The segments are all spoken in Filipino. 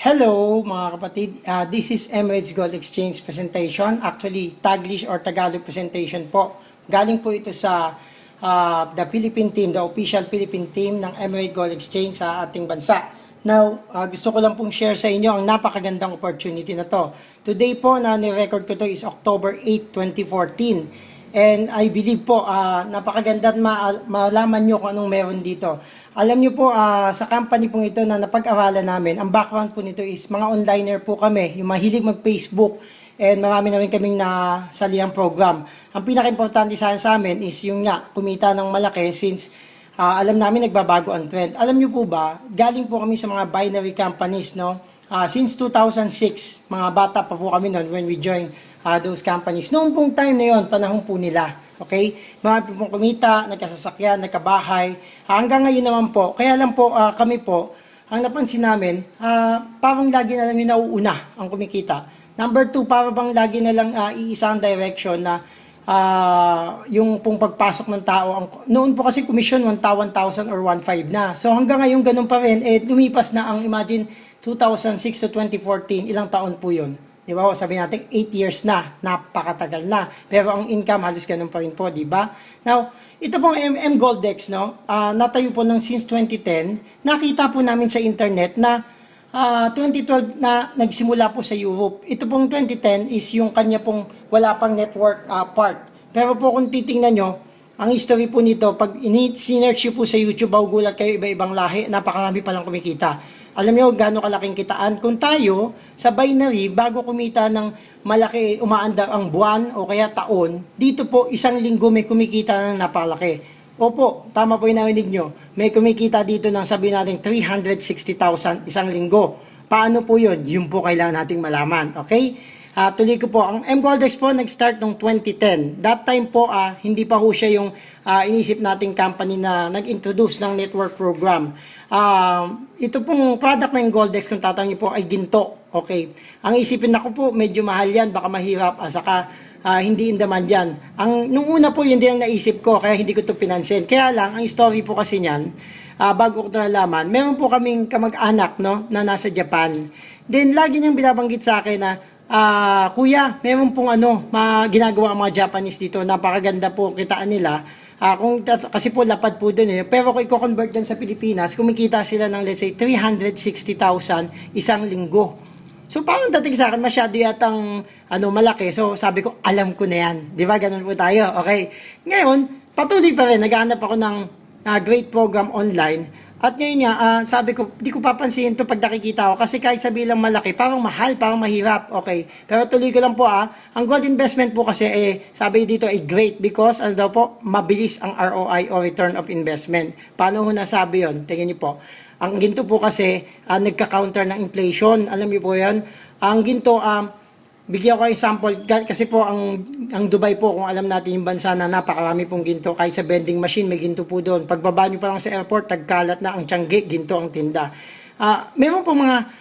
Hello mga kapatid, this is Emirates Gold Exchange presentation, actually Taglish or Tagalog presentation po. Galing po ito sa the Philippine team, the official Philippine team ng Emirates Gold Exchange sa ating bansa. Now, gusto ko lang pong share sa inyo ang napakagandang opportunity na to. Today po na ni-record ko to is October 8, 2014. And I believe po, napakaganda at malaman nyo kung anong meron dito. Alam nyo po, sa company pong ito na napag-aralan namin, ang background po nito is mga onliner po kami, yung mahilig mag-Facebook, and marami na rin kaming nasalihang program. Ang pinaka-importante sa amin is yung nga, kumita ng malaki since alam namin nagbabago ang trend. Alam nyo po ba, galing po kami sa mga binary companies, no? Since 2006, mga bata pa po kami noon when we joined those companies. Noong pong time na yon, panahon po nila. Okay? Mga pong kumita, nagkasasakyan, nagkabahay. Hanggang ngayon naman po, kaya lang po kami po, ang napansin namin, parang lagi na lang yung nauuna ang kumikita. Number two, parang bang lagi na lang iisang direction na yung pong pagpasok ng tao. Noon po kasi commission 1,000 or 1,500 na. So hanggang ngayon ganun pa rin, lumipas na ang imagine 2006 to 2014, ilang taon po yun? Di ba? Sabi natin 8 years na, napakatagal na. Pero ang income halos ganun pa rin po, di ba? Now, ito pong Goldex, no? Natayo po ng since 2010. Nakita po namin sa internet na 2012 na nagsimula po sa Europe. Ito pong 2010 is yung kanya pong wala pang network part. Pero po kung titingnan nyo, ang history po nito, pag sinearch po sa YouTube, magugulat kayo iba-ibang lahi, napakarami palang kumikita. Alam nyo gaano kalaking kitaan. Kung tayo, sa binary, bago kumita ng malaki, umaandar ang buwan o kaya taon, dito po isang linggo may kumikita ng napalaki. Opo, tama po yung narinig nyo. May kumikita dito ng sabi natin 360,000 isang linggo. Paano po yun? Yun po kailangan nating malaman. Okay? Tuloy ko po, ang Goldex po nag-start noong 2010. That time po, hindi pa ho siya yung inisip nating company na nag-introduce ng network program. Ito pong product ng Goldex, kung tatanungin po, ay ginto. Okay. Ang isipin ako po, medyo mahal yan, baka mahirap, saka hindi in demand yan. Nung una po, yun din ang naisip ko, kaya hindi ko ito pinansin. Kaya lang, ang story po kasi niyan, bago ko ito nalaman, meron po kaming kamag-anak, no, na nasa Japan. Then, lagi niyang binabanggit sa akin na, kuya, meron pong ginagawa ang mga Japanese dito, napakaganda po kitaan nila. Kasi po lapad po doon pero kung i-convert din sa Pilipinas, kumikita sila ng let's say 360,000 isang linggo. So parang dating sa akin masyado yatang malaki. So sabi ko, alam ko na yan. Di ba? Ganun po tayo. Okay. Ngayon, patuloy pa rin. Naghahanap ako ng great program online. At ngayon nga, sabi ko, di ko papansin ito pag nakikita ko kasi kahit sabi lang malaki, parang mahal, parang mahirap. Okay. Pero tuloy ko lang po ang gold investment po kasi sabi dito ay great because daw po, mabilis ang ROI o return of investment. Paano ho nasabi yun? Tingnan niyo po. Ang ginto po kasi nagka-counter ng inflation. Alam niyo po yan. Ang ginto, bigyan ko kayo sample kasi po ang Dubai po, kung alam natin yung bansa na napakarami pong ginto, kahit sa vending machine may ginto po doon. Pagbaba nyo pa lang sa airport, tagkalat na ang Tiangge, ginto ang tinda. Meron po mga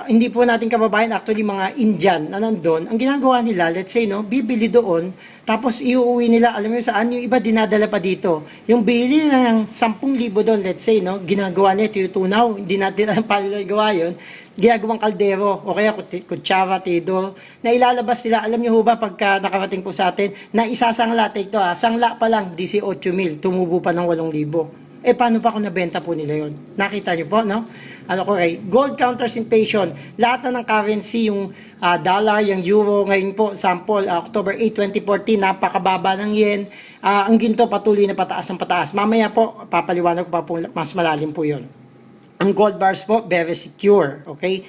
hindi po natin kababayan, actually mga Indian na nandun, ang ginagawa nila, let's say, no, bibili doon, tapos iuwi nila, alam mo saan, yung iba dinadala pa dito. Yung bili nila ng 10,000 doon, let's say, no, ginagawa nila, tutunaw, hindi natin alam paano nila gawa yun, ginagawang kaldero, o kaya kutsara, tidor, na ilalabas nila, alam nyo ho ba, pagka nakarating po sa atin, na isasangla, take to sangla pa lang, 18,000, tumubo pa ng 8,000. Paano pa kung nabenta po nila yon? Nakita niyo po, no? Okay, gold counters inflation. Lahat na ng currency, yung dollar, yung euro, ngayon po, sample, October 8, 2014, napakababa ng yen. Ang ginto patuloy na pataas ng pataas. Mamaya po, papaliwanag ko pa po, mas malalim po yon. Ang gold bars po, very secure. Okay?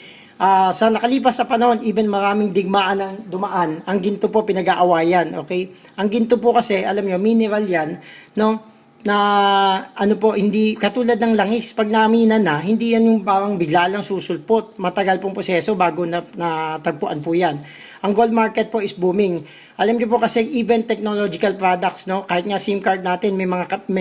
Sa nakalipas sa panahon, even maraming digmaan ang dumaan, ang ginto po pinag-aawayan. Okay? Ang ginto po kasi, alam niyo, mineral yan, no? Na hindi katulad ng langis, pag namina na, hindi yan yung parang bigla lang susulpot, matagal pong proseso bago natagpuan po yan. Ang gold market po is booming. Alam niyo po kasi even technological products, no, kahit nga SIM card natin may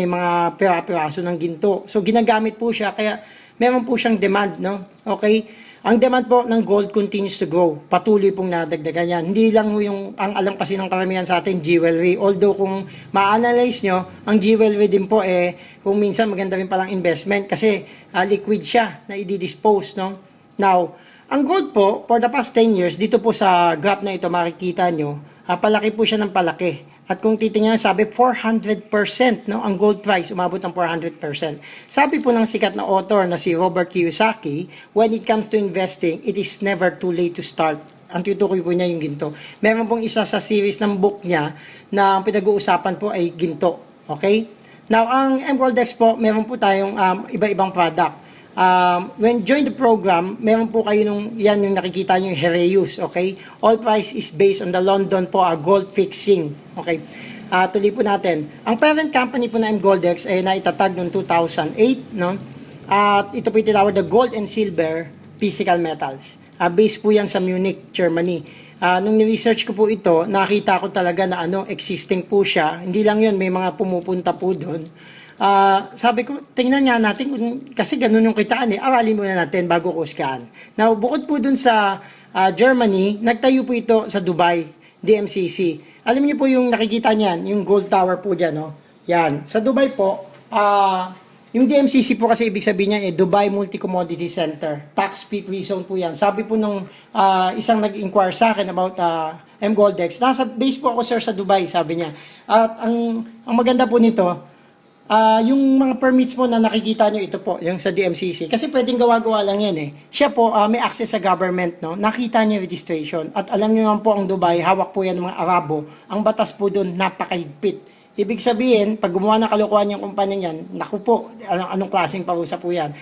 mga pira-piraso ng ginto, so ginagamit po siya, kaya meron po siyang demand, no. Okay. Ang demand po ng gold continues to grow. Patuloy pong nadagdagan yan. Hindi lang yung, ang alam kasi ng karamihan sa atin, jewelry. Although kung ma-analyze nyo, ang jewelry din po kung minsan maganda rin palang investment kasi liquid siya na i-dispose, no? Now, Ang gold po, for the past 10 years, dito po sa graph na ito, makikita nyo, palaki po siya ng palaki. At kung titingnan, sabi 400%, no? Ang gold price umabot ng 400%. Sabi po ng sikat na author na si Robert Kiyosaki, when it comes to investing, it is never too late to start. Ang tutukoy po niya yung ginto. Meron pong isa sa series ng book niya na ang pinag-uusapan po ay ginto. Okay? Now, ang MGoldex po, meron po tayong iba-ibang product. When join the program, meron po kayo yan yung nakikita nyo yung Heraeus, okay? All price is based on the London po, gold fixing, okay? Tuloy po natin. Ang parent company po na MGoldex ay naitatag noong 2008, no? At ito po tinawag the gold and silver physical metals. Based po yan sa Munich, Germany. Nung ni-research ko po ito, nakita ko talaga na existing po siya. Hindi lang yun, may mga pumupunta po doon. Sabi ko, tingnan nga natin, kasi ganun yung kitaan aralin muna natin bago ko uskaan. Now, bukod po dun sa Germany, nagtayo po ito sa Dubai, DMCC. Alam niyo po yung nakikita niyan, yung gold tower po dyan, no? Yan. Sa Dubai po, yung DMCC po kasi ibig sabihin niya, Dubai Multi-Commodity Center. Tax-free zone po yan. Sabi po nung isang nag-inquire sa akin about MGoldex, nasa base po ako sir sa Dubai, sabi niya. At ang maganda po nito, yung mga permits mo na nakikita nyo, ito po, yung sa DMCC. Kasi pwedeng gawa-gawa lang yan Siya po, may access sa government, no? Nakita niya registration. At alam niyo naman po, ang Dubai, hawak po yan ng mga Arabo. Ang batas po doon, napakahigpit. Ibig sabihin, pag gumawa ng kalokohan yung kumpanya niyan, naku po, anong klaseng parusa po yan.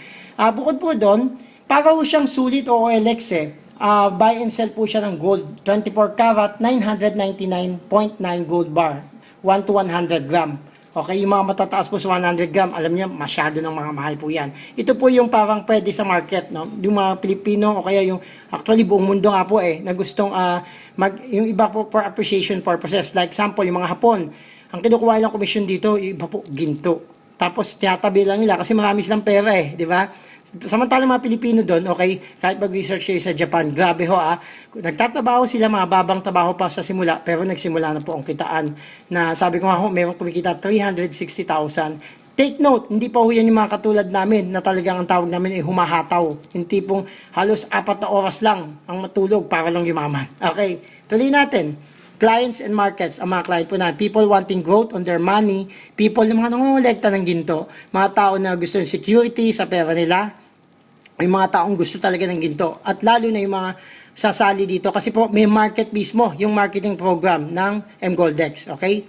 Bukod po doon, para po siyang sulit o OLX buy and sell po siya ng gold. 24 karat, 999.9 gold bar. 1 to 100 gram. Okay, yung mga matataas po sa 100 gram, alam niyo, masyado ng mga mahal po yan. Ito po yung parang pwede sa market, no? Yung mga Pilipino o kaya yung, actually buong mundo nga po na gustong, yung iba po for appreciation purposes. Like example, yung mga Hapon, ang kinukuha nilang komisyon dito, yung iba po, ginto. Tapos, tiyatabi lang nila kasi marami silang pera di ba? Samantalang mga Pilipino doon, okay, kahit mag-research kayo sa Japan, grabe ho nagtatrabaho sila, mga babang trabaho pa sa simula, pero nagsimula na po ang kitaan na sabi ko nga ho, mayroong kumikita 360,000. Take note, hindi pa ho yan yung mga katulad namin na talagang ang tawag namin ay humahataw. Yung tipong halos 4 na oras lang ang matulog para lang yumaman. Okay, tuloy natin. Clients and markets, ang mga client po na, people wanting growth on their money, people na mga nangongolekta ng ginto, mga tao na gusto ng security sa pera nila, yung mga taong gusto talaga ng ginto. At lalo na yung mga sasali dito kasi po may market mismo, yung marketing program ng MGoldex, okay?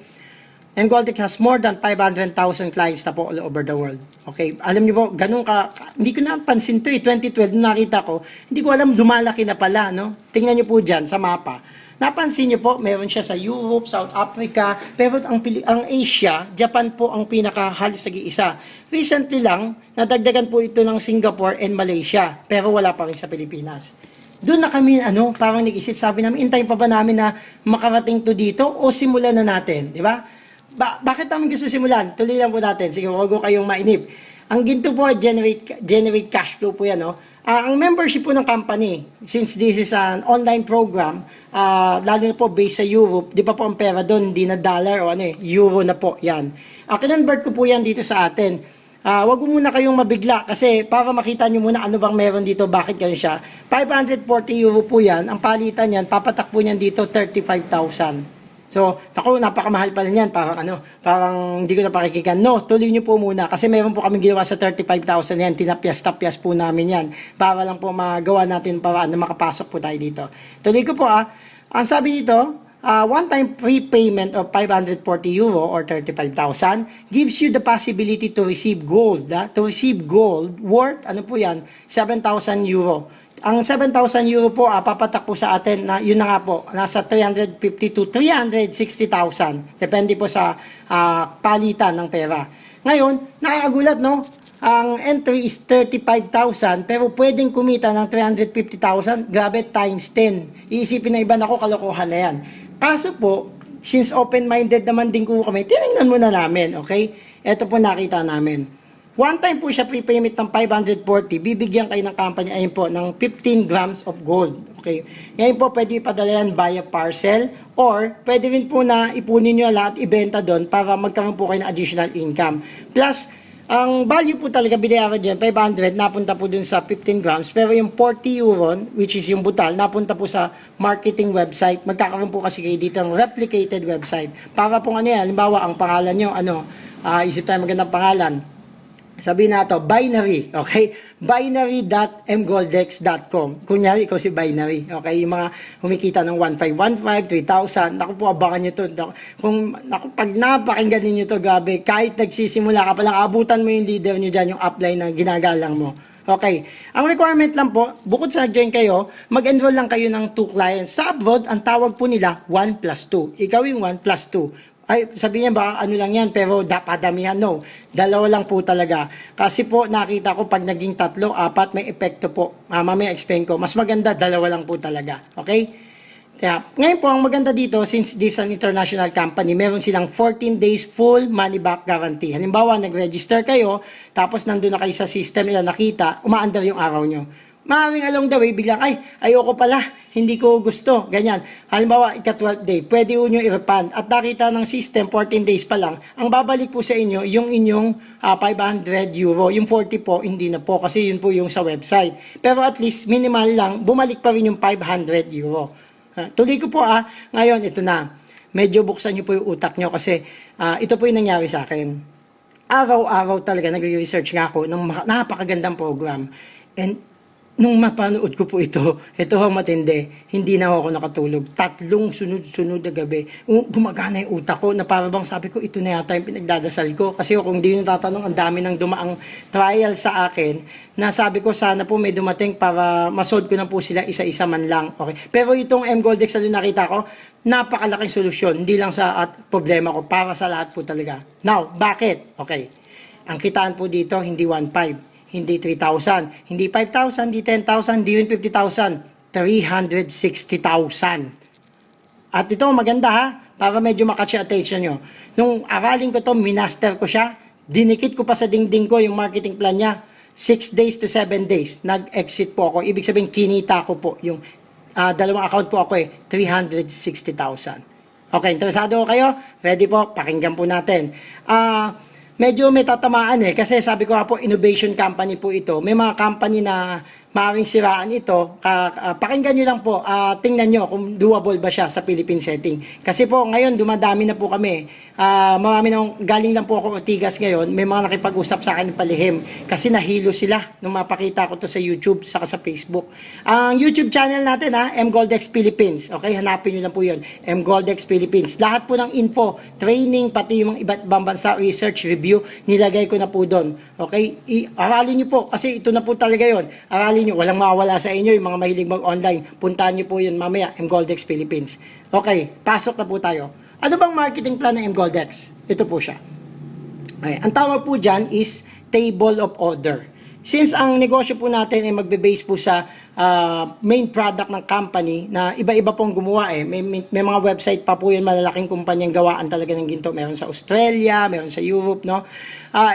MGoldex has more than 500,000 clients na po all over the world. Okay, alam niyo po, ganun hindi ko napansin to 2012 nakita ko, hindi ko alam lumalaki na pala, no? Tingnan niyo po diyan sa mapa. Napansin niyo po, meron siya sa Europe, South Africa, pero ang Asia, Japan po ang pinakahalos nag-iisa. Recently lang, nadagdagan po ito ng Singapore and Malaysia, pero wala pa rin sa Pilipinas. Doon na kami, parang nag-isip, sabi namin, intayin pa ba namin na makarating to dito o simulan na natin, di ba? Bakit namin gusto simulan? Tuloy lang po natin, sige, huwag ko kayong mainip. Ang ginto po, generate cash flow po yan, ang membership po ng company, since this is an online program, lalo na po based sa Europe, di ba po ang pera doon, hindi na dollar o euro na po, yan. Kinonvert ko po yan dito sa atin. Wag mo muna kayong mabigla kasi para makita nyo muna ano bang meron dito, bakit ganyan siya. 540 euro po yan, ang palitan yan, papatakbo niyan dito 35,000. So, naku, napakamahal pa rin yan. Parang hindi ko na pakikigan. No, tuloy nyo po muna. Kasi meron po kami ginawa sa 35,000 yan. Tinapyas-tapyas po namin yan. Para lang po magawa natin paraan na makapasok po tayo dito. Tuloy ko po Ang sabi dito, one-time prepayment of 540 euro or 35,000 gives you the possibility to receive gold. To receive gold worth, 7,000 euro. Ang 7,000 euro po, papatak po sa atin na yun na nga po, nasa 350 to 360,000. Depende po sa palitan ng pera. Ngayon, nakakagulat, no? Ang entry is 35,000 pero pwedeng kumita ng 350,000. Grabe, times 10. Iisipin na iba, ako kalokohan na yan. Kaso po, since open-minded naman din ko kami, tinignan muna namin, okay? Ito po nakita namin. One time po siya prepayment ng 540, bibigyan kayo ng company ayun po ng 15 grams of gold. Okay. Ngayon po pwede ipadala yan via parcel or pwede rin po na ipunin nyo lahat ibenta doon para magkaroon po kayo ng additional income. Plus, Ang value po talaga binayaran dyan, 500, napunta po dun sa 15 grams. Pero yung 40 euro, which is yung butal, napunta po sa marketing website. Magkakaroon po kasi kayo dito ng replicated website. Para po ano yan, halimbawa, ang pangalan nyo, isip tayo magandang pangalan. Sabihin na ito, binary, okay? binary.mgoldex.com. Kunyari, ikaw si binary, okay? Yung mga humikita ng 1,515, 3,000, naku po, abangan nyo to. Pag napakinggan ninyo to, grabe, kahit nagsisimula ka pa lang, abutan mo yung leader nyo dyan, yung upline na ginagalang mo. Okay. Ang requirement lang po, bukod sa nag-join kayo, mag-enroll lang kayo ng 2 clients. Sa abroad, ang tawag po nila 1 plus 2. Ikaw yung 1 plus 2. Ay, sabihin ba, ano lang yan, pero padamihan, no. Dalawa lang po talaga. Kasi po, nakita ko pag naging 3, 4, may epekto po. Mamaya explain ko. Mas maganda, dalawa lang po talaga. Okay? Kaya, ngayon po, ang maganda dito, since this is an international company, meron silang 14 days full money back guarantee. Halimbawa, nag-register kayo, tapos nandun na kayo sa system nila, nakita, umaandar yung araw nyo. Maaaring along the way, biglang, ay, ayoko pala, hindi ko gusto, ganyan. Halimbawa, ika-12th day, pwede nyo i-refund. At nakita ng system, 14 days pa lang, ang babalik po sa inyo, yung inyong 500 euro. Yung 40 po, hindi na po, kasi yun po yung sa website. Pero at least, minimal lang, bumalik pa rin yung 500 euro. Tuloy ko po ngayon, ito na. Medyo buksan nyo po yung utak nyo, kasi ito po yung nangyari sa akin. Araw-araw talaga, nag-research nga ako ng napakagandang program. And nung mapanood ko po ito ang matindi, hindi na ako nakatulog. 3 sunod-sunod na gabi. Gumagana yung utak ko na para bang sabi ko, ito na yata yung pinagdadasal ko. Kasi kung di nyo natatanong, ang dami ng dumaang trial sa akin, na sabi ko sana po may dumating para masolve ko na po sila isa-isa man lang. Okay. Pero itong mGoldex na nakita ko, napakalaking solusyon. Hindi lang sa problema ko, para sa lahat po talaga. Now, bakit? Okay. Ang kitaan po dito, hindi 1.5. Hindi 3,000, hindi 5,000, hindi 10,000, hindi rin 50,000, 360,000. At ito, maganda ha, para medyo makatch attention nyo. Nung aralin ko to, minaster ko siya, dinikit ko pa sa dingding ko yung marketing plan niya. 6 days to 7 days, nag-exit po ako. Ibig sabihin, kinita ko po yung dalawang account po ako 360,000. Okay, interesado kayo? Ready po? Pakinggan po natin. Medyo may tatamaan kasi sabi ko po, innovation company po ito. May mga company na maaaring siraan ito. Pakinggan nyo lang po, tingnan nyo kung doable ba siya sa Philippine setting. Kasi po ngayon, dumadami na po kami. Marami nang galing lang po ako Ortigas ngayon. May mga nakipag-usap sa akin palihim. Kasi nahilo sila nung mapakita ko to sa YouTube saka sa Facebook. Ang YouTube channel natin mGoldex Philippines. Okay, hanapin nyo lang po yun. mGoldex Philippines. Lahat po ng info, training, pati yung iba't ibang bansa, research, review, nilagay ko na po doon. Okay, aralin nyo po kasi ito na po talaga yun. Aralin nyo, walang mawawala sa inyo yung mga mahilig mag-online. Puntahan nyo po yun mamaya, mGoldex Philippines. Okay, pasok na po tayo. Ano bang marketing plan ng mGoldex? Ito po siya. Okay, ang tawag po dyan is table of order. Since ang negosyo po natin ay magbe-base po sa main product ng company na iba-iba pong gumawa may mga website pa po yun, malalaking kumpanyang gawaan talaga ng ginto. Meron sa Australia, meron sa Europe, no?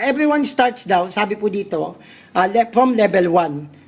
Everyone starts daw, sabi po dito, from level 1.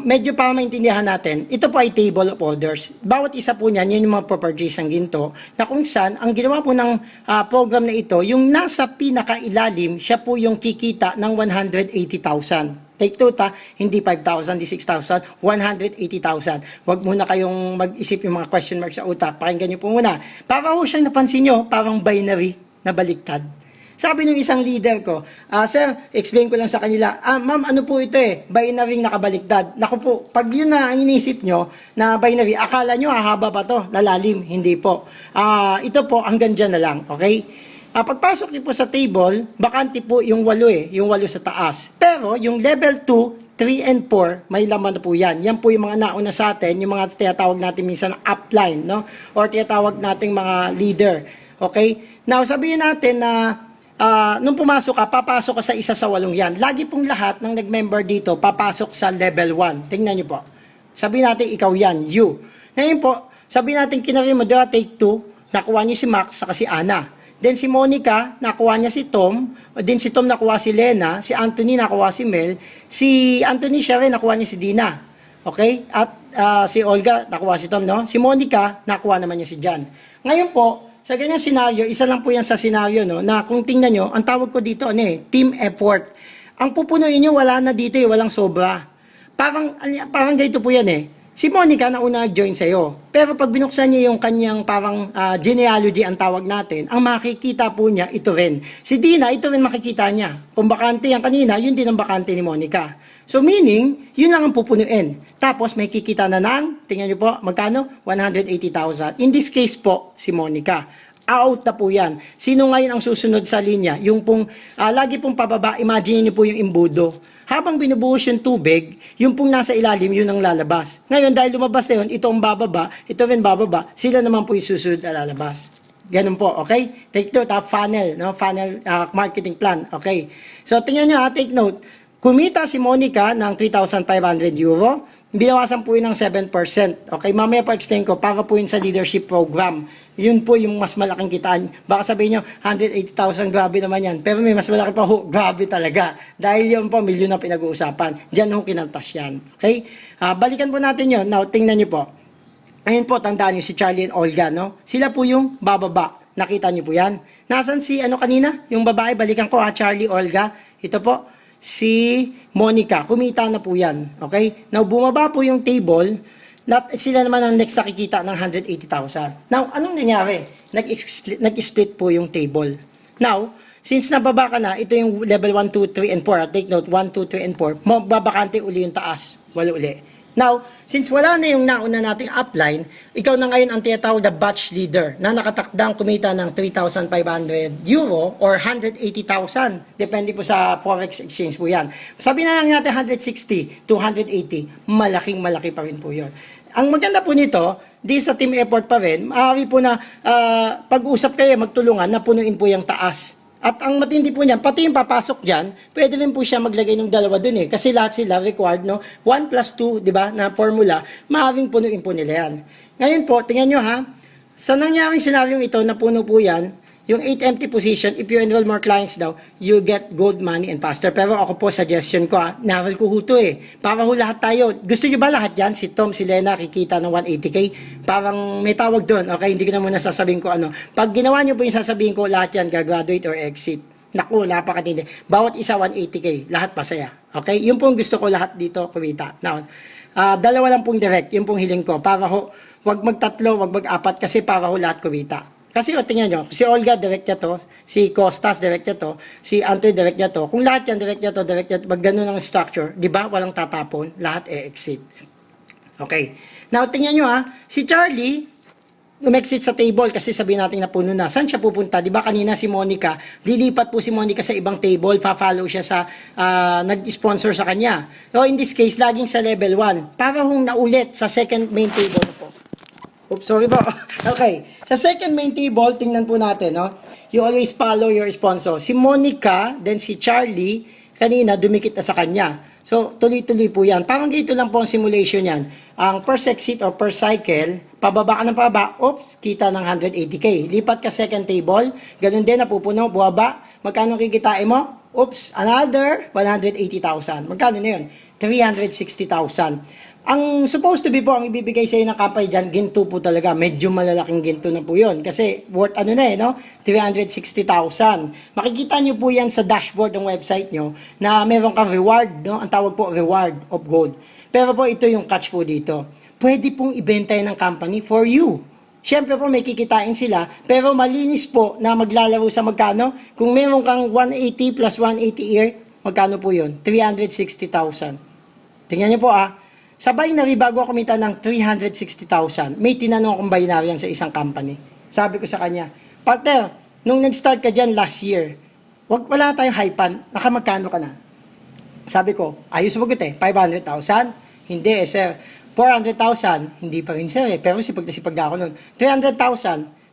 Medyo para maintindihan natin, ito po ay table of orders. Bawat isa po niyan, yan yung mga properties ng ginto, na kung saan, ang ginawa po ng program na ito, yung nasa pinakailalim, siya po yung kikita ng 180,000. Take note hindi 5,000, hindi 6,000, 180,000. Huwag muna kayong mag-isip yung mga question mark sa utak. Pakinggan nyo po muna. Para ho siyang napansin nyo, parang binary na baliktad. Sabi ng isang leader ko, sir, explain ko lang sa kanila, ma'am, ano po ito binary nakabaliktad. Naku po, pag yun na ang inisip nyo, na binary, akala nyo hahaba pa to, lalalim, hindi po. Ito po, hanggang dyan na lang, okay? Pagpasok niyo po sa table, bakante po yung 8 yung 8 sa taas. Pero, yung level 2, 3 and 4, may laman na po yan. Yan po yung mga nauna sa atin, yung mga tinatawag natin minsan upline, no? Or tinatawag nating mga leader, okay? Now, sabihin natin na, nung pumasok ka, papasok ka sa isa sa 8 yan. Lagi pong lahat ng nag-member dito, papasok sa level 1. Tingnan nyo po. Sabihin natin, ikaw yan, you. Ngayon po, sabihin natin, kinari mo, take 2, nakuha niyo si Max, saka si Ana. Then si Monica, nakuha niya si Tom. Then si Tom, nakuha si Lena. Si Anthony, nakuha si Mel. Si Anthony, siya rin, nakuha niya si Dina. Okay? At si Olga, nakuha si Tom, no? Si Monica, nakuha naman niya si John. Ngayon po, sa ganyang scenario, isa lang po yan sa scenario, no, na kung tingnan nyo, ang tawag ko dito, team effort. Ang pupunuin nyo, wala na dito walang sobra. Parang ganito po yan Si Monica na una join sa'yo. Pero pag binuksan niya yung kanyang genealogy ang tawag natin, ang makikita po niya, ito rin. Si Dina, ito rin makikita niya. Kung bakante yan kanina, yun din ang bakante ni Monica. So meaning, yun lang ang pupunuin. Tapos may kikita na ng, tingnan niyo po, magkano? 180,000. In this case po, si Monica. Out na po yan. Sino ngayon ang susunod sa linya? Yung pong, lagi pong pababa, imagine niyo po yung imbudo. Habang binubuhos yung tubig, yung pong nasa ilalim, yun ang lalabas. Ngayon, dahil lumabas na yun, ito ang bababa, ito rin bababa, sila naman po yung susunod na lalabas. Ganun po, okay? Take note, funnel, no? Funnel marketing plan, okay? So, tingnan nyo, take note. Kumita si Monica ng 3,500 euro, binawasan po yun ng 7%. Okay, mamaya po explain ko, para po yun sa leadership program. Yun po yung mas malaking kitaan. Baka sabihin nyo, 180,000, grabe naman yan. Pero may mas malaki pa, grabe talaga. Dahil yun po, milyon na pinag-uusapan. Diyan ho kinantas yan. Okay? Balikan po natin yun. Now, tingnan nyo po. Ayun po, tandaan nyo si Charlie and Olga, no? Sila po yung bababa. Nakita nyo po yan. Nasaan si, kanina? Yung babae, balikan ko Charlie, Olga. Ito po, si Monica. Kumita na po yan. Okay? Now, bumaba po yung table. Sila naman ang next nakikita ng 180,000. Now, anong nangyari? Nag-split po yung table. Now, since nababa ka na, ito yung level 1, 2, 3, and 4. Take note, 1, 2, 3, and 4. Mababakante uli yung taas. Wala uli. Now, since wala na yung nauna nating upline, ikaw na ngayon ang tinatawag na batch leader na nakatakdang kumita ng 3,500 euro or 180,000. Depende po sa forex exchange po yan. Sabi na lang natin 160 to 180. Malaki pa rin po yun. Ang maganda po nito, di sa team effort pa rin, maaari po na pag-usap kayo, magtulungan na punuin po yung taas. At ang matindi po niyan, pati yung papasok dyan, pwede rin po siya maglagay ng dalawa dun Kasi lahat sila required, 1 plus 2, di ba, na formula, maaaring punuin po nila yan. Ngayon po, tingnan nyo sa nangyaring senaryong ito, napuno po yan, yung 8 empty position, if you enroll more clients daw, you get gold money and faster. Pero ako po, suggestion ko, naral ko huto Para ho lahat tayo. Gusto nyo ba lahat yan? Si Tom, si Lena, kikita ng 180K? Parang may tawag doon. Okay, hindi ko na muna sasabihin ko ano. Pag ginawa nyo po yung sasabihin ko, lahat yan, gagraduate or exit. Naku, napakatindi. Bawat isa 180K, lahat pasaya. Okay? Yun pong gusto ko lahat dito kumita. Now, dalawa lang pong direct, yun pong hiling ko. Para ho, wag magtatlo, wag mag-apat, kasi para ho lahat kumita. Kasi tingnan nyo, si Olga direct niya to, si Costas direct niya to, si Antoy direct niya to. Kung lahat yan direct niya to, pag ganun ang structure, di ba, walang tatapon, lahat exit. Okay. Now, tingnan nyo si Charlie, umexit sa table kasi sabihin natin na puno na. Saan siya pupunta? Di ba kanina si Monica, lilipat po si Monica sa ibang table, pa-follow siya sa nag-sponsor sa kanya. So, in this case, laging sa level 1. Para hong naulit sa second main table po. Oops, sorry po. Okay. Sa second main table, tingnan po natin, You always follow your sponsor. Si Monica, then si Charlie, kanina dumikit na sa kanya. So, tuloy-tuloy po yan. Parang dito lang po ang simulation yan. Ang per exit or per cycle, pababa ka ng pababa, oops, kita ng 180K. Lipat ka second table, ganun din, napupuno, buwaba. Magkano kikitain mo? Oops, another 180,000. Magkano na yun? 360,000. Ang supposed to be po, ang ibibigay sa iyo ng company dyan, ginto po talaga. Medyo malalaking ginto na po yun. Kasi worth 360,000. Makikita nyo po yan sa dashboard ng website nyo na meron kang reward, Ang tawag po, reward of gold. Pero po, ito yung catch po dito. Pwede pong ibenta ng company for you. Siyempre po, may kikitain sila. Pero malinis po na maglalaro sa magkano. Kung meron kang 180 plus 180 year, magkano po yun? 360,000. Tingnan nyo po Sabay na bago ako kumita ng 360,000, may tinanong akong binary sa isang company. Sabi ko sa kanya, partner, nung nag-start ka dyan last year, wala tayong hypan, nakamagkano ka na? Sabi ko, ayos sumagot 500,000? Hindi sir. 400,000? Hindi pa rin sir pero sipag na sipag ako nun. 300,000?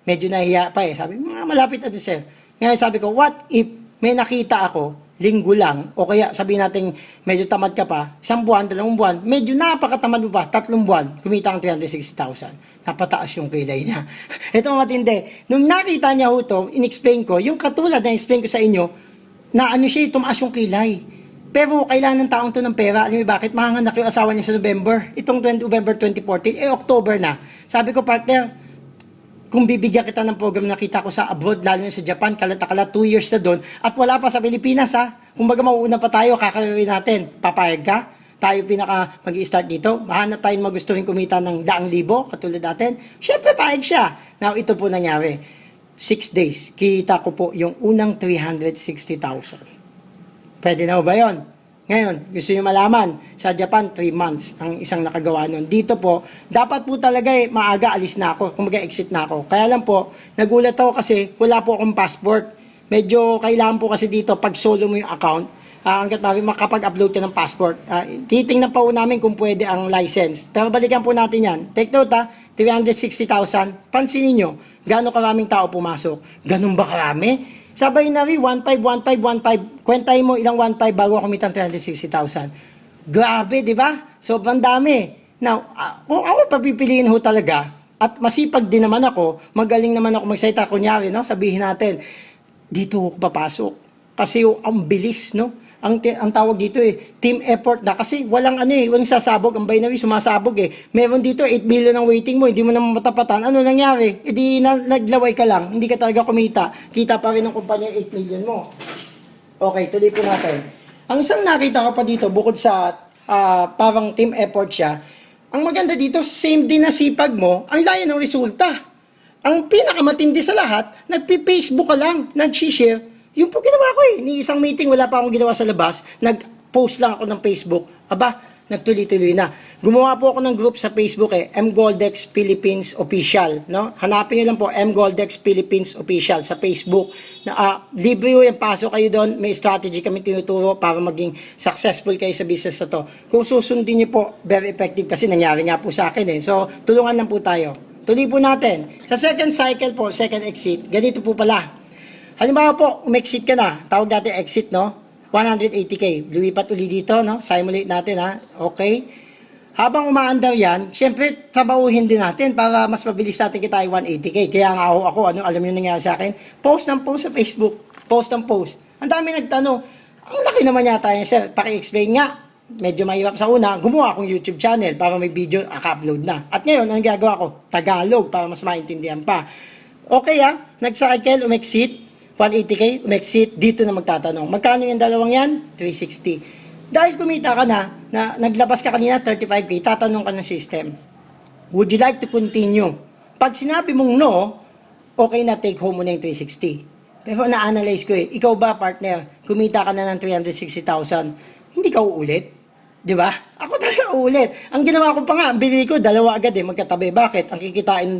Medyo nahiya pa Sabi, malapit na doon sir. Ngayon sabi ko, what if may nakita ako, linggo lang, o kaya sabihin natin medyo tamad ka pa, 1 buwan, 2 buwan, medyo napakatamad mo pa, 3 buwan, kumita kang 360,000. Napataas yung kilay niya. Ito matindi. Nung nakita niya to, in-explain ko, yung katulad na explain ko sa inyo, na tumaas yung kilay. Pero kailangan ng taong to ng pera. Alam mo bakit? Mahanganak yung asawa niya sa November. Itong November 2014, October na. Sabi ko, partner, kung bibigyan kita ng program na kita ko sa abroad, lalo na sa Japan, kalat 2 years na doon, at wala pa sa Pilipinas ha, kumbaga mauuna pa tayo, kakawin natin, papayag ka? Tayo pinaka mag-i-start dito, mahanap tayong magustuhin kumita ng 100,000 katulad natin, syempre payag siya. Now, ito po nangyari, 6 days, kita ko po yung unang 360,000. Pwede na ba yun? Ngayon, gusto nyo malaman, sa Japan, 3 months ang isang nakagawa nun. Dito po, dapat po talaga maaga alis na ako, kung exit na ako. Kaya lang po, nagulat ako kasi wala po akong passport. Medyo kailangan po kasi dito, pag solo mo yung account, hanggat makapag-upload ka ng passport. Titingnan pa po namin kung pwede ang license. Pero balikan po natin yan. Take note 360,000. Pansinin nyo, gano'ng karaming tao pumasok? Ganun ba karami? Sabay na rin, 1,515. Kwentay mo ilang 1,500 bago kumita ng 360,000. Grabe, di ba? Sobrang dami. Now, kung ako papipiliin ho talaga, at masipag din naman ako, magaling naman ako magsalita, kunyari, no? Sabihin natin, dito ako papasok. Kasi ang bilis, no? Ang tawag dito team effort na kasi walang walang sasabog, ang binary sumasabog Meron dito 8 million ang waiting mo, hindi mo naman matapatan. Ano nangyari? Naglaway ka lang, hindi ka talaga kumita. Kita pa rin ng kumpanya 8 million mo. Okay, tuloy po natin. Ang isang nakita ko pa dito, bukod sa parang team effort siya, ang maganda dito, same din na sipag mo, ang layo ng resulta. Ang pinakamatindi sa lahat, nagpi-Facebook ka lang, nag-share. Yung po ginawa ko ni isang meeting, wala pa akong ginawa sa labas, nag-post lang ako ng Facebook, aba, nagtuloy-tuloy na. Gumawa po ako ng group sa Facebook M. Goldex Philippines Official, no? Hanapin niyo lang po M. Goldex Philippines Official sa Facebook. Libre yung pasok kayo doon, may strategy kami tinuturo para maging successful kayo sa business na to. Kung susundin niyo po, very effective kasi nangyari nga po sa akin So, tulungan lang po tayo. Tuloy po natin. Sa second cycle po, second exit, ganito po pala. Halimbawa po, umexit ka na, tawag natin exit, no? 180K, lumipat uli dito, no? Simulate natin, Okay? Habang umaandar yan, syempre, trabahuhin din natin para mas mabilis natin kita 180K. Kaya nga ako, alam niyo nangyari sa akin? Post ng post sa Facebook. Post ng post. Ang dami nagtanong, ang laki naman yata yun, sir. Paki-explain nga. Medyo mahirap sa una, gumawa akong YouTube channel para may video, upload na. At ngayon, anong gagawa ko? Tagalog para mas maintindihan pa. Okay nag-cycle, umexit. 180K, umexit, dito na magtatanong. Magkano yung dalawang yan? 360. Dahil kumita ka na naglabas ka kanina 35K, tatanong ka ng system. Would you like to continue? Pag sinabi mong no, okay na, take home mo na yung 360. Pero na-analyze ko ikaw ba partner, kumita ka na ng 360,000, hindi ka uulit? Di ba? Ako talaga uulit. Ang ginawa ko pa nga, ang bili ko, dalawa agad magkatabi. Bakit? Ang kikitain